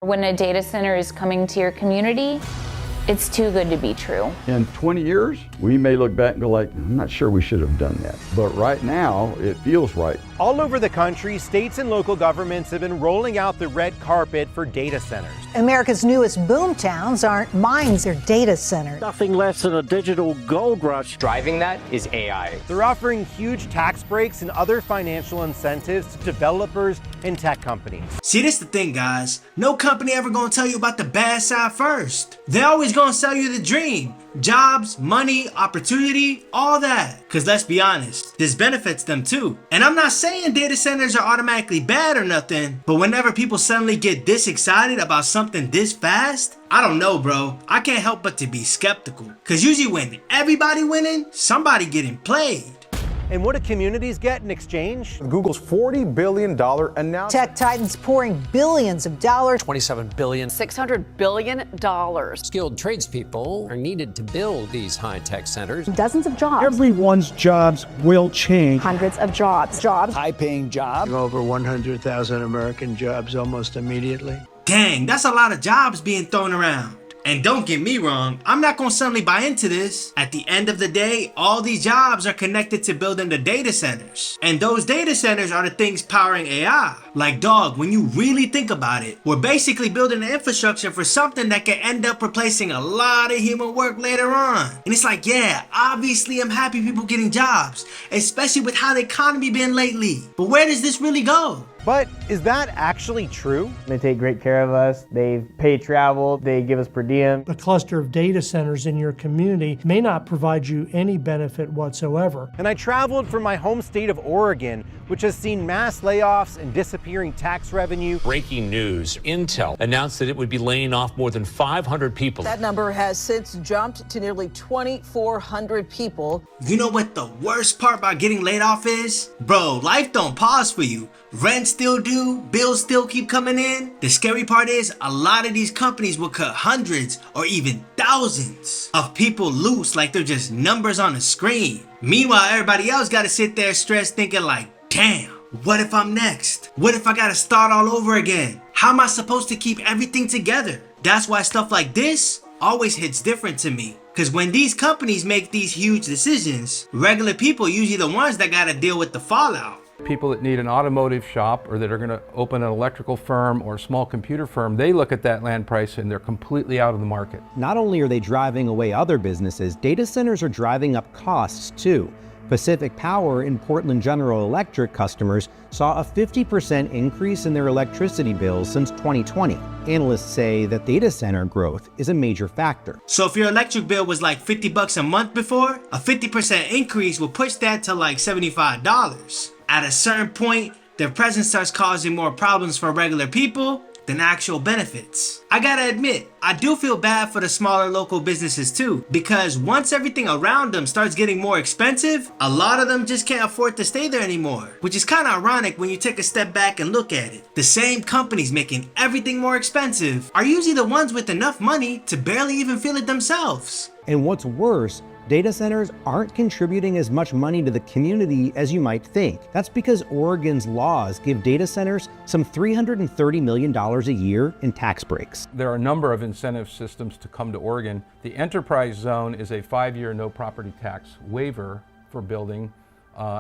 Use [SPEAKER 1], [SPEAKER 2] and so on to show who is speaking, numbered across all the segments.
[SPEAKER 1] When a data center is coming to your community, it's too good to be true.
[SPEAKER 2] In 20 years, we may look back and go like, I'm not sure we should have done that. But right now, it feels right.
[SPEAKER 3] All over the country, states and local governments have been rolling out the red carpet for data centers.
[SPEAKER 4] America's newest boom towns aren't mines, they're data centers.
[SPEAKER 5] Nothing less than a digital gold rush.
[SPEAKER 6] Driving that is AI.
[SPEAKER 3] They're offering huge tax breaks and other financial incentives to developers and tech companies.
[SPEAKER 7] See, this the thing, guys. No company ever gonna tell you about the bad side first. They always gonna sell you the dream. Jobs, money, opportunity, all that. Cause let's be honest, this benefits them too. And I'm not saying data centers are automatically bad or nothing, but whenever people suddenly get this excited about something this fast, I don't know, bro. I can't help but to be skeptical. Cause usually when everybody winning, somebody getting played.
[SPEAKER 3] And what do communities get in exchange?
[SPEAKER 8] Google's $40 billion announcement.
[SPEAKER 4] Tech titans pouring billions of dollars.
[SPEAKER 9] $27 billion.
[SPEAKER 10] $600 billion.
[SPEAKER 9] Skilled tradespeople are needed to build these high-tech centers.
[SPEAKER 11] Dozens of jobs.
[SPEAKER 12] Everyone's jobs will change.
[SPEAKER 11] Hundreds of jobs.
[SPEAKER 5] High-paying jobs.
[SPEAKER 13] Over 100,000 American jobs almost immediately.
[SPEAKER 7] Dang, that's a lot of jobs being thrown around. And don't get me wrong, I'm not gonna suddenly buy into this. At the end of the day, all these jobs are connected to building the data centers. And those data centers are the things powering AI. Like dog, when you really think about it, we're basically building the infrastructure for something that can end up replacing a lot of human work later on. And it's like, yeah, obviously I'm happy people getting jobs, especially with how the economy been lately. But where does this really go?
[SPEAKER 3] But is that actually true?
[SPEAKER 14] They take great care of us. They pay travel. They give us per diem.
[SPEAKER 12] A cluster of data centers in your community may not provide you any benefit whatsoever.
[SPEAKER 3] And I traveled from my home state of Oregon, which has seen mass layoffs and disappearing tax revenue.
[SPEAKER 15] Breaking news. Intel announced that it would be laying off more than 500 people.
[SPEAKER 16] That number has since jumped to nearly 2,400 people.
[SPEAKER 7] You know what the worst part about getting laid off is? Bro, life don't pause for you. Rent still due, bills still keep coming in. The scary part is a lot of these companies will cut hundreds or even thousands of people loose like they're just numbers on a screen. Meanwhile, everybody else gotta sit there stressed thinking like, damn, what if I'm next? What if I gotta start all over again? How am I supposed to keep everything together? That's why stuff like this always hits different to me. Cause when these companies make these huge decisions, regular people usually the ones that gotta deal with the fallout.
[SPEAKER 17] People that need an automotive shop or that are going to open an electrical firm or a small computer firm, they look at that land price and they're completely out of the market.
[SPEAKER 18] Not only are they driving away other businesses, data centers are driving up costs too. Pacific Power and Portland General Electric customers saw a 50% increase in their electricity bills since 2020. Analysts say that data center growth is a major factor.
[SPEAKER 7] So if your electric bill was like $50 a month before, a 50% increase will push that to like $75. At a certain point, their presence starts causing more problems for regular people than actual benefits. I gotta admit, I do feel bad for the smaller local businesses too, because once everything around them starts getting more expensive, a lot of them just can't afford to stay there anymore, which is kind of ironic when you take a step back and look at it. The same companies making everything more expensive are usually the ones with enough money to barely even feel it themselves.
[SPEAKER 18] And what's worse, data centers aren't contributing as much money to the community as you might think. That's because Oregon's laws give data centers some $330 million a year in tax breaks.
[SPEAKER 17] There are a number of incentive systems to come to Oregon. The enterprise zone is a 5-year no property tax waiver for building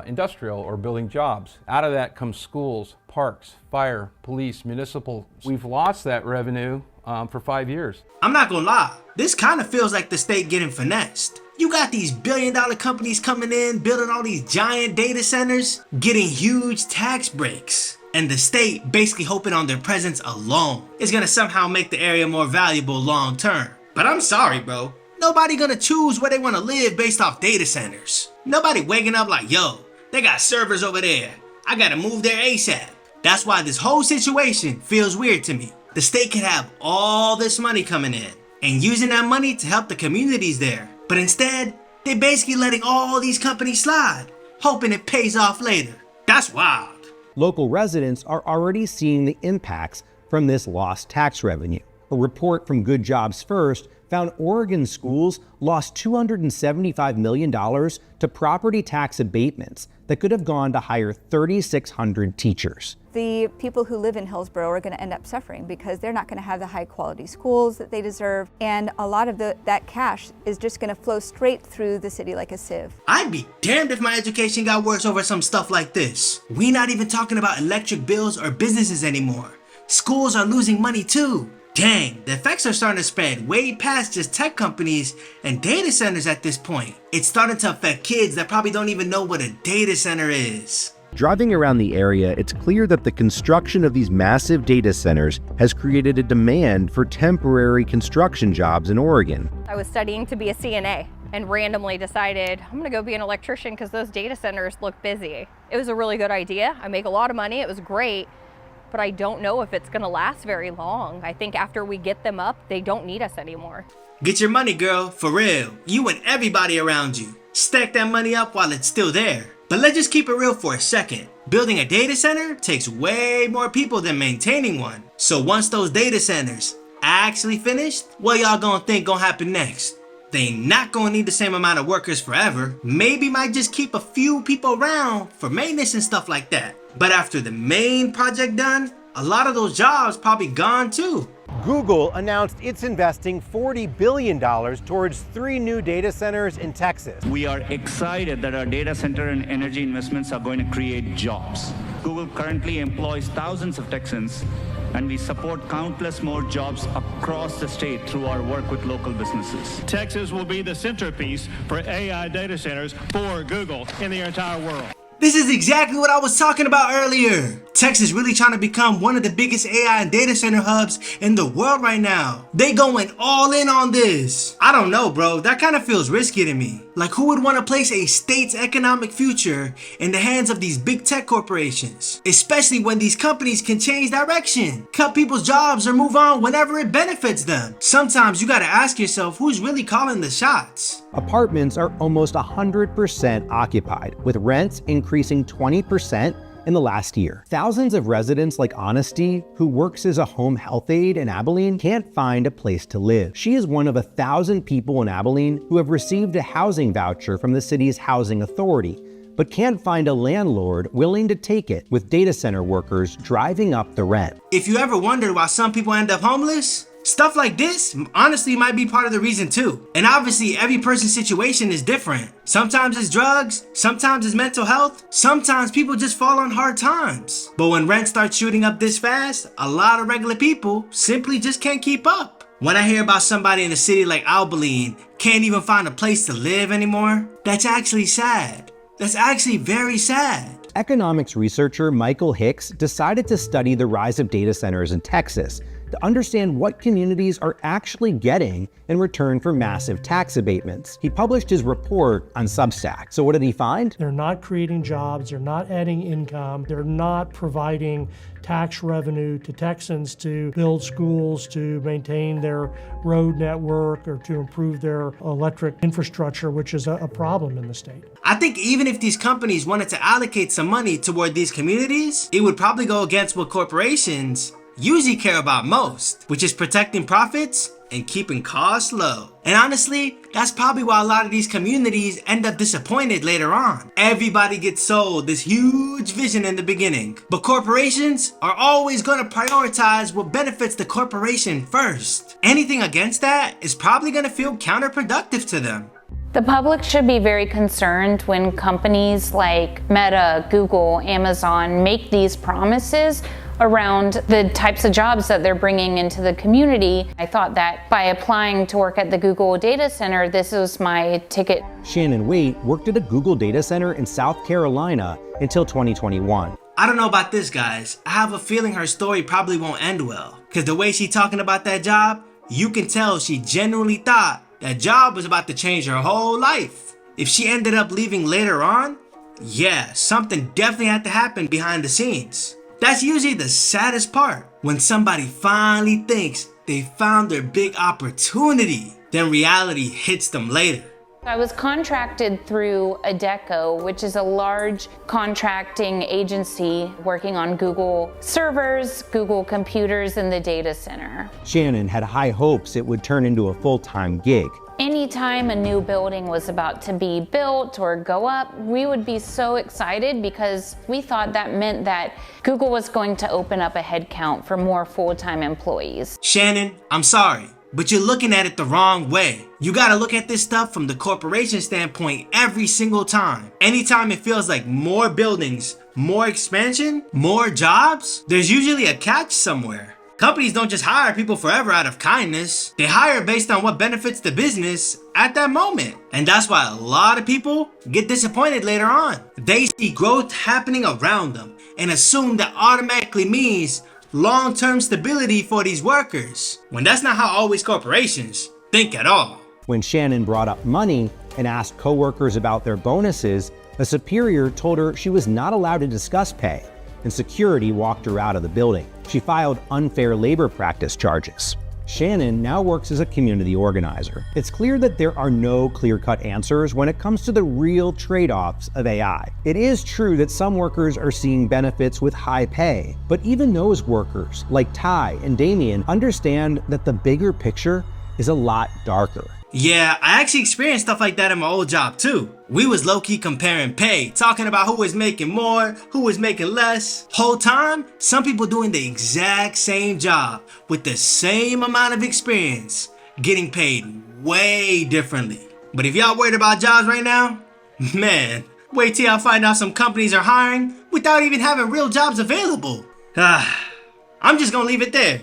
[SPEAKER 17] industrial or building jobs. Out of that comes schools, parks, fire, police, municipal. We've lost that revenue for 5 years.
[SPEAKER 7] I'm not gonna lie, this kind of feels like the state getting finessed. You got these billion-dollar companies coming in, building all these giant data centers, getting huge tax breaks. And the state basically hoping on their presence alone is gonna somehow make the area more valuable long term. But I'm sorry, bro. Nobody gonna choose where they wanna live based off data centers. Nobody waking up like, yo, they got servers over there. I gotta move there ASAP. That's why this whole situation feels weird to me. The state could have all this money coming in and using that money to help the communities there. But instead, they're basically letting all these companies slide, hoping it pays off later. That's wild.
[SPEAKER 18] Local residents are already seeing the impacts from this lost tax revenue. A report from Good Jobs First found Oregon schools lost $275 million to property tax abatements that could have gone to hire 3,600 teachers.
[SPEAKER 10] The people who live in Hillsborough are going to end up suffering because they're not going to have the high quality schools that they deserve, and a lot of that cash is just going to flow straight through the city like a sieve.
[SPEAKER 7] I'd be damned if my education got worse over some stuff like this. We're not even talking about electric bills or businesses anymore. Schools are losing money too. Dang, the effects are starting to spread way past just tech companies and data centers at this point. It's starting to affect kids that probably don't even know what a data center is.
[SPEAKER 18] Driving around the area, it's clear that the construction of these massive data centers has created a demand for temporary construction jobs in Oregon.
[SPEAKER 11] I was studying to be a CNA and randomly decided I'm gonna go be an electrician because those data centers look busy. It was a really good idea. I make a lot of money, it was great, but I don't know if it's gonna last very long. I think after we get them up, they don't need us anymore.
[SPEAKER 7] Get your money, girl, for real. You and everybody around you. Stack that money up while it's still there. But let's just keep it real for a second. Building a data center takes way more people than maintaining one. So once those data centers actually finished, what y'all gonna think gonna happen next? They not gonna need the same amount of workers forever. Maybe might just keep a few people around for maintenance and stuff like that. But after the main project done, a lot of those jobs probably gone too.
[SPEAKER 3] Google announced it's investing $40 billion towards 3 new data centers in Texas.
[SPEAKER 19] We are excited that our data center and energy investments are going to create jobs. Google currently employs thousands of Texans, and we support countless more jobs across the state through our work with local businesses.
[SPEAKER 20] Texas will be the centerpiece for AI data centers for Google in the entire world.
[SPEAKER 7] This is exactly what I was talking about earlier. Texas really trying to become one of the biggest AI and data center hubs in the world right now. They going all in on this. I don't know, bro. That kind of feels risky to me. Like, who would want to place a state's economic future in the hands of these big tech corporations? Especially when these companies can change direction, cut people's jobs, or move on whenever it benefits them. Sometimes you gotta ask yourself, who's really calling the shots?
[SPEAKER 18] Apartments are almost 100% occupied, with rents increasing 20% in the last year. Thousands of residents like Honesty, who works as a home health aide in Abilene, can't find a place to live. She is one of 1,000 people in Abilene who have received a housing voucher from the city's housing authority, but can't find a landlord willing to take it, with data center workers driving up the rent.
[SPEAKER 7] If you ever wondered why some people end up homeless, stuff like this honestly might be part of the reason too. And obviously every person's situation is different. Sometimes it's drugs, sometimes it's mental health, sometimes people just fall on hard times. But when rent starts shooting up this fast, a lot of regular people simply just can't keep up. When I hear about somebody in a city like Abilene can't even find a place to live anymore, that's actually sad. That's actually very sad.
[SPEAKER 18] Economics researcher Michael Hicks decided to study the rise of data centers in Texas to understand what communities are actually getting in return for massive tax abatements. He published his report on Substack. So what did he find?
[SPEAKER 12] They're not creating jobs, they're not adding income, they're not providing tax revenue to Texans to build schools, to maintain their road network, or to improve their electric infrastructure, which is a problem in the state.
[SPEAKER 7] I think even if these companies wanted to allocate some money toward these communities, it would probably go against what corporations usually care about most, which is protecting profits and keeping costs low. And honestly, that's probably why a lot of these communities end up disappointed later on. Everybody gets sold this huge vision in the beginning, but corporations are always going to prioritize what benefits the corporation first. Anything against that is probably going to feel counterproductive to them.
[SPEAKER 1] The public should be very concerned when companies like Meta, Google, Amazon make these promises around the types of jobs that they're bringing into the community. I thought that by applying to work at the Google data center, this was my ticket.
[SPEAKER 18] Shannon Waite worked at a Google data center in South Carolina until 2021.
[SPEAKER 7] I don't know about this, guys. I have a feeling her story probably won't end well, because the way she's talking about that job, you can tell she genuinely thought that job was about to change her whole life. If she ended up leaving later on, yeah, something definitely had to happen behind the scenes. That's usually the saddest part, when somebody finally thinks they found their big opportunity, then reality hits them later.
[SPEAKER 1] I was contracted through Adecco, which is a large contracting agency working on Google servers, Google computers in the data center.
[SPEAKER 18] Shannon had high hopes it would turn into a full-time gig.
[SPEAKER 1] Anytime a new building was about to be built or go up, we would be so excited because we thought that meant that Google was going to open up a headcount for more full-time employees.
[SPEAKER 7] Shannon, I'm sorry, but you're looking at it the wrong way. You gotta look at this stuff from the corporation standpoint every single time. Anytime it feels like more buildings, more expansion, more jobs, there's usually a catch somewhere. Companies don't just hire people forever out of kindness. They hire based on what benefits the business at that moment. And that's why a lot of people get disappointed later on. They see growth happening around them and assume that automatically means long-term stability for these workers, when that's not how always corporations think at all.
[SPEAKER 18] When Shannon brought up money and asked coworkers about their bonuses, a superior told her she was not allowed to discuss pay, and security walked her out of the building. She filed unfair labor practice charges. Shannon now works as a community organizer. It's clear that there are no clear-cut answers when it comes to the real trade-offs of AI. It is true that some workers are seeing benefits with high pay, but even those workers, like Ty and Damien, understand that the bigger picture is a lot darker.
[SPEAKER 7] Yeah, I actually experienced stuff like that in my old job too. We was low-key comparing pay, talking about who was making more, who was making less. Whole time, some people doing the exact same job with the same amount of experience, getting paid way differently. But if y'all worried about jobs right now, man, wait till y'all find out some companies are hiring without even having real jobs available. I'm just gonna leave it there.